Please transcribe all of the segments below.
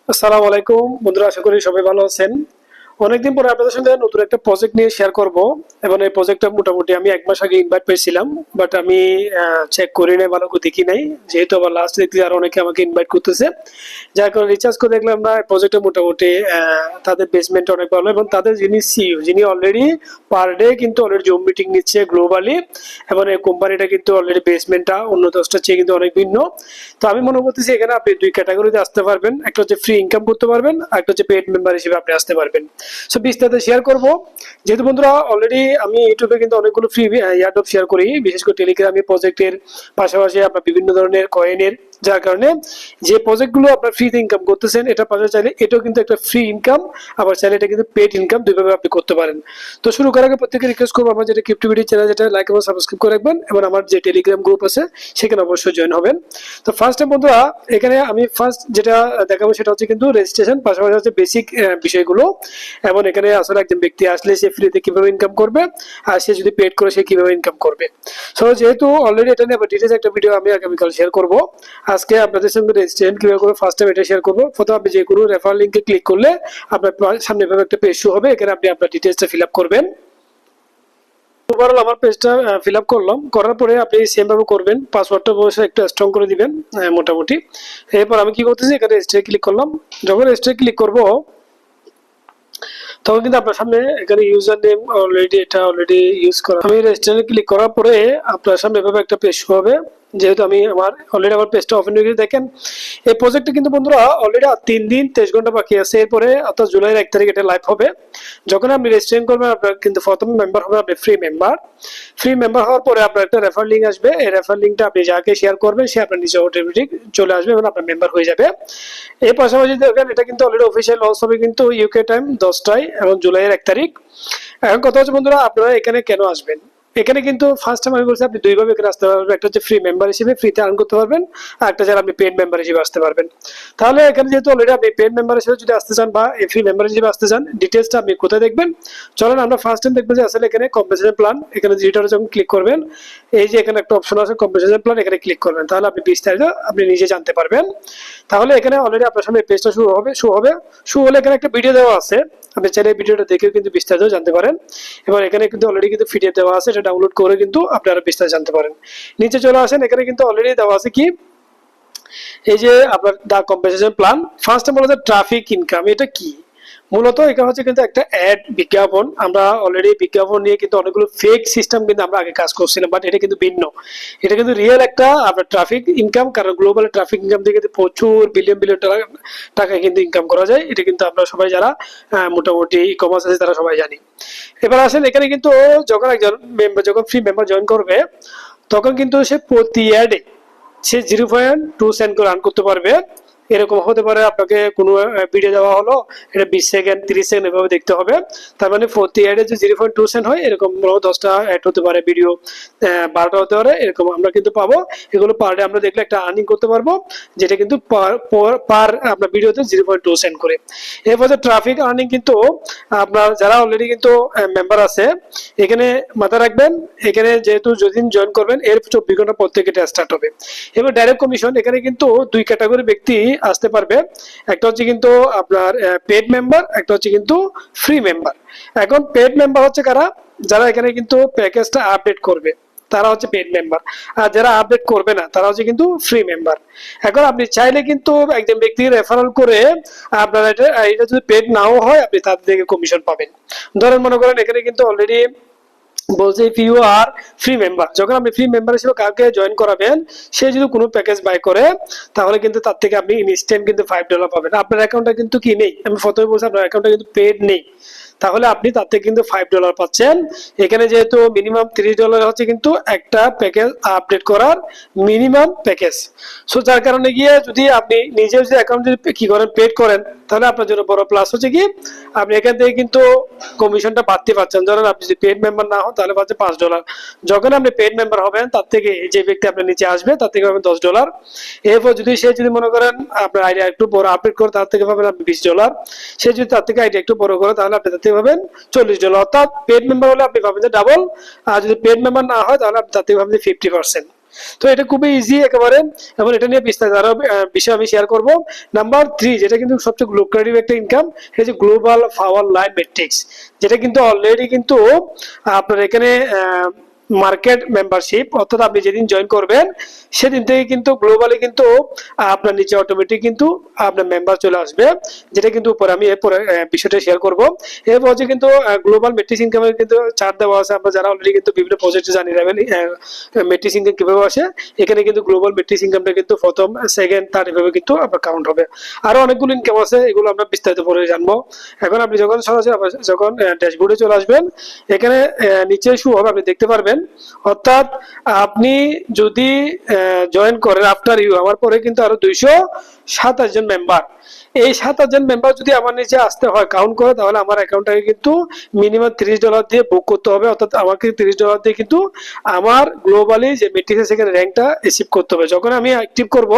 আসসালামু আলাইকুম বন্ধুরা, আশা করি সবাই ভালো আছেন। অনেকদিন পরে আপনাদের সঙ্গে নতুন একটা প্রজেক্ট নিয়ে শেয়ার করব। এবং এই প্রজেক্টটা মোটামুটি আমি 1 মাস আগে ইনভাইট পেয়েছিলাম, বাট আমি চেক করি নাই, ভালো করে দেখি নাই, যেহেতু আবার লাস্ট দেখতে আর অনেকে আমাকে ইনভাইট করতেছে। যার কারণে রিচার্জ করে দেখলাম না, প্রজেক্টটা মোটামুটি তাদের বেসমেন্ট অনেক ভালো, এবং তাদের যিনি সিইও, যিনি অলরেডি পার ডে কিন্তু অলরেডি জুম মিটিং নিচ্ছে গ্লোবালি, এবং এই কোম্পানিটা কিন্তু অলরেডি বেসমেন্টটা অন্য দশটার চেয়ে কিন্তু অনেক ভিন্ন। তো আমি মনে করতেছি এখানে আপনি দুই ক্যাটাগরিতে আসতে পারবেন, একটা হচ্ছে ফ্রি ইনকাম করতে পারবেন, আর একটা হচ্ছে পেড মেম্বার হিসেবে আপনি আসতে পারবেন। সো বিস্তারিত শেয়ার করব। যেহেতু বন্ধুরা অলরেডি আমি ইউটিউবে কিন্তু অনেকগুলো ফ্রি ইয়ারড্রপ শেয়ার করি, বিশেষ করে টেলিগ্রামে প্রজেক্টের পাশাপাশি আপনার বিভিন্ন ধরনের কয়েনের, যার কারণে যে প্রজেক্টগুলো আপনার ফ্রিতে ইনকাম করতেছেন এটা পাশে চাইলে এটাও কিন্তু একটা ফ্রি ইনকাম, আবার চাইলে এটা কিন্তু পেড ইনকাম, দুইভাবে আপনি করতে পারেন। তো শুরু করার আগে প্রত্যেকে রিকোয়েস্ট করবো, আমার যেটা ক্রিপ্টোবিডি চ্যানেল, যেটা লাইক এবং সাবস্ক্রাইব করে রাখবেন, এবং আমার যে টেলিগ্রাম গ্রুপ আছে সেখানে অবশ্যই জয়েন হবেন। তো ফার্স্ট বন্ধুরা, এখানে আমি ফার্স্ট যেটা দেখাবো সেটা হচ্ছে কিন্তু রেজিস্ট্রেশন, পাশাপাশি হচ্ছে বেসিক বিষয়গুলো, এবং এখানে আসলে একজন ব্যক্তি আসলে সে ফ্রিতে কিভাবে ইনকাম করবে, আর সে যদি পেড করে সে কিভাবে ইনকাম করবে। সো যেহেতু অলরেডি এটা নিয়ে ডিটেলস একটা ভিডিও আমি আগামীকাল শেয়ার করব, আজকে আপনাদের সঙ্গে রেজিস্ট্রেশন কিভাবে করবে ফার্স্ট টাইম এটা শেয়ার করব। প্রথমে আপনি যে কোনো রেফার লিংকে ক্লিক করলে আপনার সামনে এভাবে একটা পেজ শো হবে, এখানে আপনি আপনার ডিটেলসটা ফিল আপ করবেন। ওভারঅল আমার পেজটা ফিল আপ করলাম, করার পরে আপনি সেম ভাবে করবেন, পাসওয়ার্ডটা অবশ্যই একটু স্ট্রং করে দিবেন মোটামুটি। এরপর আমি কি করতেছি, এখানে রেজিস্টারে ক্লিক করলাম। যখন রেজিস্টারে ক্লিক করব তখন কিন্তু আপনার সামনে এখানে ইউজার নেম অলরেডি ইউজ করা, আমি রেজিস্টারে ক্লিক করার পরে আপনার সামনে এভাবে একটা পেজ শো হবে। যেহেতু আমি অলরেডি আমার পেজটা ওপেন হয়ে গেছে, দেখেন এই প্রজেক্টটা কিন্তু বন্ধুরা অলরেডি 3 দিন 23 ঘন্টা বাকি আছে, এরপরে অর্থাৎ জুলাইয়ের 1 তারিখ এটা লাইভ হবে। যখন আপনি রেজিস্ট্রেশন করবেন আপনার কিন্তু প্রথম মেম্বার হবে আপনি ফ্রি মেম্বার হওয়ার পরে আপনার একটা রেফার লিঙ্ক আসবে, এই রেফার লিঙ্কটা আপনি যাকে শেয়ার করবেন সে আপনার নিচে অটোমেটিক চলে আসবে এবং আপনার মেম্বার হয়ে যাবে। এর পাশাপাশি দেখেন এটা কিন্তু অলরেডি অফিসিয়াল লঞ্চ হবে কিন্তু ইউকে টাইম 10টায় এবং জুলাইয়ের 1 তারিখ। এখন কথা হচ্ছে বন্ধুরা, আপনারা এখানে কেন আসবেন? এখানে কিন্তু ফার্স্ট টাইম আমি বলছি আপনি দুইভাবে এখানে আসতে পারবেন, একটা হচ্ছে ফ্রি মেম্বার হিসেবে ফ্রিতে আর্ন করতে পারবেন, আর একটা যারা আপনি পেড মেম্বার হিসেবে আসতে পারবেন। তাহলে এখানে যেহেতু অলরেডি আপনি পেড মেম্বার হিসেবে যদি আসতে চান বা ফ্রি মেম্বার হিসেবে আসতে চান, ডিটেলসটা আপনি কোথায় দেখবেন চলেন আমরা ফার্স্ট টাইম দেখবো যে আসলে এখানে কম্পেনসেশন প্ল্যান, এখানে যেটা যখন ক্লিক করবেন এই যে এখানে একটা অপশন আছে কম্পেনসেশন প্ল্যান, এখানে ক্লিক করবেন, তাহলে আপনি বিস্তারিত আপনি নিজে জানতে পারবেন। তাহলে এখানে অলরেডি আপনার সামনে পেজটা শুরু হলে এখানে একটা ভিডিও দেওয়া আছে, আপনি চাইলে ভিডিওটা দেখেও কিন্তু বিস্তারিত জানতে পারেন। এবার এখানে কিন্তু অলরেডি কিন্তু পিডিএফ দেওয়া আছে, এটা ডাউনলোড করে কিন্তু আপনারা বিস্তারিত জানতে পারেন। নিচে চলে আসেন, এখানে কিন্তু অলরেডি দেওয়া আছে কি এই যে আপনার দা কম্পেনসেশন প্ল্যান। ফার্স্ট বলা যায় ট্রাফিক ইনকাম, এটা কি? মূলত এখানে হচ্ছে কিন্তু একটা অ্যাড বিজ্ঞাপন, আমরা অলরেডি বিজ্ঞাপন নিয়ে কিন্তু অনেকগুলো ফেক সিস্টেম কিন্তু আমরা আগে কাজ করছিলাম, বাট এটা কিন্তু ভিন্ন, এটা কিন্তু রিয়েল একটা আপনার ট্রাফিক ইনকাম, কারণ গ্লোবাল ট্রাফিক ইনকাম থেকে কিন্তু প্রচুর বিলিয়ন বিলিয়ন টাকা কিন্তু ইনকাম করা যায়, এটা কিন্তু আমরা সবাই যারা মোটামুটি ই কমার্স আছে তারা সবাই জানি। এবার আসেন এখানে কিন্তু যখন একজন মেম্বার যখন ফ্রি মেম্বার জয়েন করবে তখন কিন্তু সে প্রতি অ্যাডে সে 0.2 সেন্ট করে আর্ন করতে পারবে। এরকম হতে পারে আপনাকে কোনো ভিডিও দেওয়া হলো, এটা 20 সেকেন্ড 30 সেকেন্ড এভাবে দেখতে হবে, তার মানে প্রতি অ্যাডে যে 0.2 সেন্ট হয়, এরকম 10টা অ্যাড হতে পারে, ভিডিও 12টা হতে পারে, এরকম আমরা কিন্তু পাবো। এগুলো পার ডে আমরা দেখলে একটা আর্নিং করতে পারবো, যেটা কিন্তু পার আপনার ভিডিওতে 0.2 সেন্ট করে। এরপর ট্রাফিক আর্নিং কিন্তু আপনার যারা অলরেডি কিন্তু মেম্বার আছে এখানে মাথায় রাখবেন, এখানে যেহেতু যেদিন জয়েন করবেন এর 24 ঘন্টা পর থেকে এটা স্টার্ট হবে। এবার ডাইরেক্ট কমিশন, এখানে কিন্তু দুই ক্যাটাগরি ব্যক্তি আসতে পারবে, একটা হচ্ছে কিন্তু আপনার পেড মেম্বার, একটা হচ্ছে কিন্তু ফ্রি মেম্বার। এখন পেড মেম্বার হচ্ছে কারা? যারা এখানে কিন্তু প্যাকেজটা আপডেট করবে তারা হচ্ছে পেড মেম্বার, আর যারা আপডেট করবে না তারা হচ্ছে কিন্তু ফ্রি মেম্বার। এখন আপনি চাইলে কিন্তু একজন ব্যক্তিকে রেফারেল করে আপনার এটা যদি পেড নাও হয় আপনি তাদের থেকে কমিশন পাবেন। ধরেন মনে করেন এখানে কিন্তু অলরেডি বলছে if you are free member, যখন আপনি ফ্রি মেম্বার হিসেবে কাউকে জয়েন করাবেন সে যদি কোনো প্যাকেজ বাই করে তাহলে কিন্তু তার থেকে আপনি ইনস্ট্যান্ট কিন্তু $5 পাবেন। আপনার অ্যাকাউন্টে কিন্তু কি নেই, আমি প্রথমে বলছি আপনার অ্যাকাউন্টে কিন্তু পেড নেই, তাহলে আপনি তার থেকে কিন্তু $5 পাচ্ছেন। এখানে যেহেতু মিনিমাম $30 হচ্ছে কিন্তু একটা প্যাকেজ আপডেট করার মিনিমাম প্যাকেজ। সো যার কারণে গিয়ে যদি আপনি নিজে যদি অ্যাকাউন্ট যদি কি করেন পেড করেন তাহলে আপনার জন্য বড় প্লাস হচ্ছে কি আপনি এখান থেকে কিন্তু কমিশনটা বাড়তে পারছেন। ধরেন আপনি যদি পেড মেম্বার না হন তাহলে পাচ্ছেন $5, যখন আপনি পেড মেম্বার হবেন তার থেকে যে ব্যক্তি আপনার নিচে আসবে তার থেকে পাবেন $10। এরপর যদি সে যদি মনে করেন আপনার আইডিয়া একটু বড় আপডেট করে তার থেকে পাবেন আপনি $20, সে যদি তার থেকে আইডিয়া একটু বড় করে তাহলে আপনি তার থেকে পাবেন $40। অর্থাৎ পেড মেম্বার হলে আপনি পাবেন যে ডাবল, আর যদি পেড মেম্বার না হয় তাহলে আপনি তার থেকে পাবেন 50%। তো এটা খুবই ইজি একেবারে, এবং এটা নিয়ে বিস্তারিত আরো বিষয় আমি শেয়ার করব। নাম্বার 3 যেটা কিন্তু সবচেয়ে লুক্রেটিভ একটা ইনকাম, এই যে গ্লোবাল পাওয়ার লাইন মেট্রিক্স, যেটা কিন্তু অলরেডি কিন্তু আপনার এখানে মার্কেট মেম্বারশিপ, অর্থাৎ আপনি যেদিন জয়েন করবেন সেদিন থেকে কিন্তু গ্লোবালি কিন্তু আপনার নিচে অটোমেটিক কিন্তু আপনার মেম্বার চলে আসবে, যেটা কিন্তু উপরে আমি এরপরে বিষয়টা শেয়ার করব। এরপর হচ্ছে কিন্তু গ্লোবাল মেট্রিক্স ইনকামের কিন্তু চার্ট দেওয়া আছে, আমরা যারা অলরেডি কিন্তু বিভিন্ন প্রজেক্টে জানিয়ে যাবেন মেট্রিক্স ইনকাম কিভাবে আসে। এখানে কিন্তু গ্লোবাল মেট্রিক্স ইনকামটা কিন্তু প্রথম, সেকেন্ড, থার্ড এভাবে কিন্তু আপনার কাউন্ট হবে। আরো অনেকগুলো ইনকাম আছে, এগুলো আমরা বিস্তারিত পরে জানবো। এখন আপনি যখন সরাসরি যখন ড্যাশবোর্ডে চলে আসবেন, এখানে নিচে শো হবে, আপনি দেখতে পারবেন। অর্থাৎ আপনি যদি জয়েন করেন আফটার ইউ, আমার পরে কিন্তু আরো 227 জন মেম্বার, এই 7 জন মেম্বার যদি আমার নিচে আসতে হয় কাউন্ট করে, তাহলে আমার অ্যাকাউন্টটাকে কিন্তু মিনিমাম $30 দিয়ে বুক করতে হবে। অর্থাৎ আমাকে $30 দিয়ে কিন্তু আমার গ্লোবালি যে মেট্রিক্স সেখানে র্যাঙ্কটা অ্যাচিভ করতে হবে। যখন আমি অ্যাক্টিভ করব,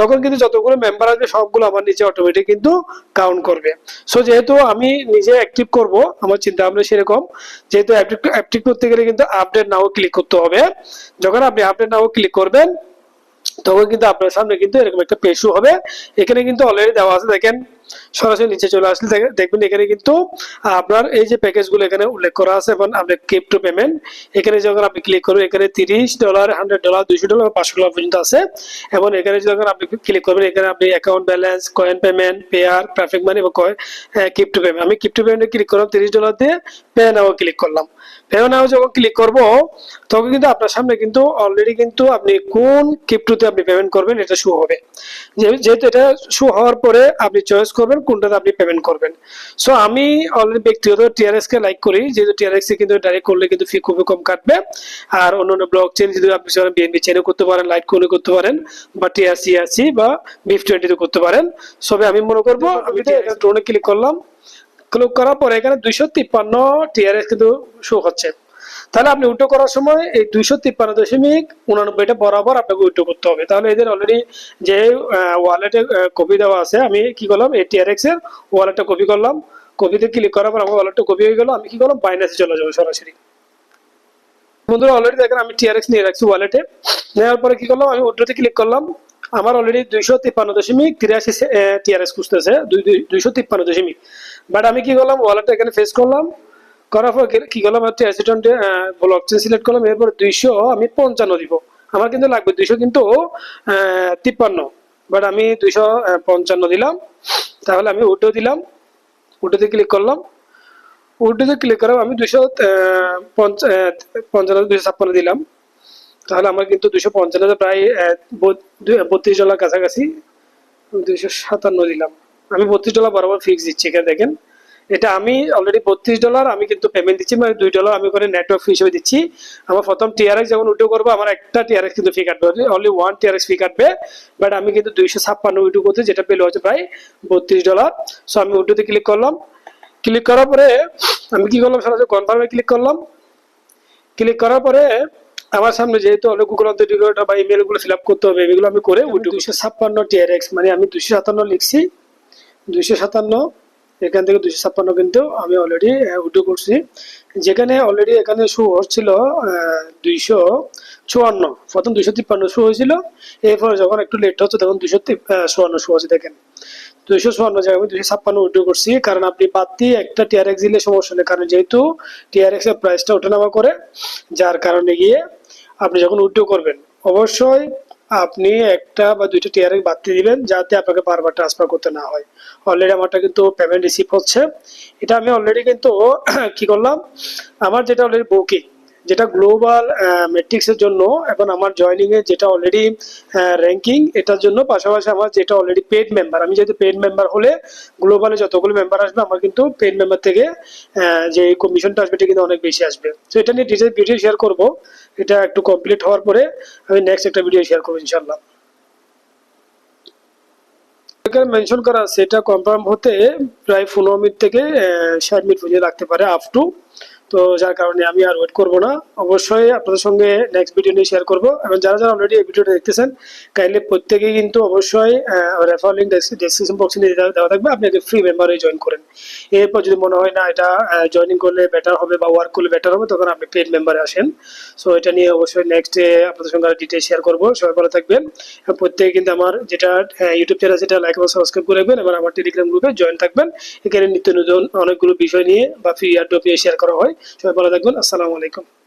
তখন কিন্তু যতগুলো মেম্বার আসবে সবগুলো আমার নিচে অটোমেটিক কিন্তু কাউন্ট করবে। সো যেহেতু আমি নিজে অ্যাক্টিভ করব, আমার চিন্তা ভাবনা সেরকম, যেহেতু অ্যাক্টিভ করতে গেলে কিন্তু আপডেট নাও ক্লিক করতে হবে। যখন আপনি আপডেট নাও ক্লিক করবেন, তখন কিন্তু আপনার সামনে কিন্তু এরকম একটা পেজ শো হবে। এখানে কিন্তু অলরেডি দেওয়া আছে, দেখেন সরাসরি নিচে চলে আসলে দেখবেন এখানে কিন্তু আপনার এই যে প্যাকেজগুলো এখানে উল্লেখ করা আছে, এবং আপনার ক্রিপ্টো পেমেন্ট এখানে যখন আপনি ক্লিক করবেন, এখানে $30, $100, $200, $500 পর্যন্ত আছে। এবং এখানে যখন আপনি ক্লিক করবেন, এখানে আপনি account balance, coin payment, Payeer, traffic money এবং ক্রিপ্টো পেমেন্ট, আমি ক্রিপ্টো পেমেন্টে ক্লিক করলাম, $30 দিয়ে পে নাও ক্লিক করলাম। পে নাও যখন ক্লিক করব, তখন কিন্তু আপনার সামনে কিন্তু অলরেডি কিন্তু আপনি কোন ক্রিপ্টোতে আপনি পেমেন্ট করবেন এটা শো হবে। যেহেতু এটা শো হওয়ার পরে আপনি চয়েস করবেন কোনটাতে আপনি পেমেন্ট করবেন। সো আমি অলরেডি ব্যক্তিগত টিআরএক্স কে লাইক করি, যেহেতু টিআরএক্স এ কিন্তু ডাইরেক্ট করলে কিন্তু ফি খুবই কম কাটবে। আর অন্যান্য ব্লক চেইন যদি আপনি বিএনবি চেইনে করতে পারেন, লাইট কোনে করতে পারেন, বা টিআরসি বা BIF20 তে করতে পারেন। সবে আমি মনে করব আমি ড্রোনে ক্লিক করলাম, ক্লিক করার পরে এখানে 253 টিআরএক্স কিন্তু শো হচ্ছে। তাহলে আপনি উইথড্র করার সময় এই 253.89 বরাবর আপনাকে উইথড্র করতে হবে। তাহলে এদের অলরেডি যে ওয়ালেটে কপি দেওয়া আছে, আমি কি করলাম এই টিআরএক্স এর ওয়ালেটটা কপি করলাম, কপিতে ক্লিক করার পর আমার ওয়ালেটটা কপি হয়ে গেল। আমি কি করলাম বাইন্যান্সে চলে যাবো সরাসরি। বন্ধুরা অলরেডি দেখেন আমি টিআরএক্স নিয়ে রাখছি ওয়ালেটে, নেওয়ার পরে কি করলাম আমি উইথড্রতে ক্লিক করলাম। আমার অলরেডি 253.83 টিআরএক্স খুঁজতেছে, 253 বাট আমি কি করলাম ওয়ালেটটা এখানে ফেস করলাম, করার পর কি করলাম একটা অ্যাসিস্ট্যান্ট ব্লক চেইন সিলেক্ট করলাম। এরপর 200 আমি 55 দিব, আমার কিন্তু লাগবে 200 কিন্তু 53, বাট আমি 255 দিলাম। তাহলে আমি উইথড্র দিলাম, উইথড্রতে ক্লিক করলাম, উইথড্রতে ক্লিক করার আমি 256 দিলাম। তাহলে আমার কিন্তু 255 প্রায় $32 কাছাকাছি, $257 দিলাম। আমি $32 বরাবর ফিক্স দিচ্ছি। এখানে দেখেন এটা আমি অলরেডি $32 আমি কিন্তু পেমেন্ট দিচ্ছি, মানে $2 আমি করে নেটওয়ার্ক ফি হিসেবে দিচ্ছি। আমার প্রথম টিআরএক্স যখন উইথড্র করবো, আমার একটা টিআরএক্স কিন্তু ফি কাটবে, অনলি 1 টিআরএক্স ফি কাটবে। বাট আমি কিন্তু 256 উইথড্র করতে, যেটা পেলে হচ্ছে প্রায় $32। সো আমি উইথড্রতে ক্লিক করলাম, ক্লিক করার পরে আমি কি করলাম সরাসরি কনফার্মে ক্লিক করলাম। ক্লিক করার পরে আমার সামনে যেহেতু অনেক গুগল অথেন্টিকেটর বা ইমেল গুলো ফিল আপ করতে হবে, এগুলো আমি করে উইথড্র 256 টিআরএক্স, মানে আমি 257 লিখছি, 257 এখান থেকে 256 কিন্তু আমি অলরেডি উইথড্র করছি। যেখানে অলরেডি এখানে শো হচ্ছিল 254, প্রথম 253 শো হয়েছিল, এরপরে যখন একটু লেট হচ্ছে তখন 254 শো হচ্ছে। দেখেন 254 জায়গায় আমি 256 উইথড্র করছি, কারণ আপনি বাদ দিয়ে একটা টিআরএক্স দিলে সমস্যা নেই, কারণ যেহেতু টিআরএক্স এর প্রাইসটা ওঠানামা করে, যার কারণে গিয়ে আপনি যখন উইথড্র করবেন অবশ্যই আপনি একটা বা দুইটা টিআরএক্স বাদ দিয়ে দিবেন, যাতে আপনাকে বারবার ট্রান্সফার করতে না হয়। অলরেডি আমারটা কিন্তু পেমেন্ট রিসিভ হচ্ছে। এটা আমি অলরেডি কিন্তু কি করলাম, আমার যেটা অলরেডি বুকিং, যেটা গ্লোবাল মেট্রিক্সের জন্য, এখন আমার জয়নিং এর যেটা অলরেডি র্যাঙ্কিং, এটার জন্য পাশাপাশি আমার যেটা অলরেডি পেড মেম্বার, আমি যেহেতু পেড মেম্বার হলে গ্লোবালে যতগুলো মেম্বার আসবে আমার কিন্তু পেড মেম্বার থেকে যে কমিশনটা আসবে এটা কিন্তু অনেক বেশি আসবে। তো এটা নিয়ে ডিটেইলস ভিডিও শেয়ার করব, এটা একটু কমপ্লিট হওয়ার পরে আমি নেক্সট একটা ভিডিও শেয়ার করবো ইনশাআল্লাহ। এখানে মেনশন করা আছে এটা কনফার্ম হতে প্রায় 15 মিনিট থেকে 60 মিনিট পর্যন্ত লাগতে পারে, আপ টু তো যার কারণে আমি আর ওয়েট করবো না, অবশ্যই আপনাদের সঙ্গে নেক্সট ভিডিও নিয়ে শেয়ার করবো। এবং যারা যারা অলরেডি এই ভিডিওটা দেখতেছেন কাইন্ডলি প্রত্যেকেই কিন্তু অবশ্যই রেফার লিঙ্ক ডেসক্রিপশন বক্সে দেওয়া থাকবে, আপনি ফ্রি মেম্বারে জয়েন করেন। এরপর যদি মনে হয় না এটা জয়েনিং করলে বেটার হবে বা ওয়ার্ক করলে বেটার হবে, তখন আপনি পেড মেম্বারে আসেন। সো এটা নিয়ে অবশ্যই নেক্সট ডে আপনাদের সঙ্গে ডিটেইলস শেয়ার করবো। সবাই ভালো থাকবেন। প্রত্যেকে কিন্তু আমার যেটা ইউটিউব চ্যানেল সেটা লাইক এবং সাবস্ক্রাইব করে রাখবেন, এবং আমার টেলিগ্রাম গ্রুপে জয়েন থাকবেন। এখানে নিত্য নতুন অনেকগুলো বিষয় নিয়ে বা ফ্রি এয়ারড্রপ নিয়ে শেয়ার করা হয়। সবাই ভালো থাকবেন। আসসালামু আলাইকুম।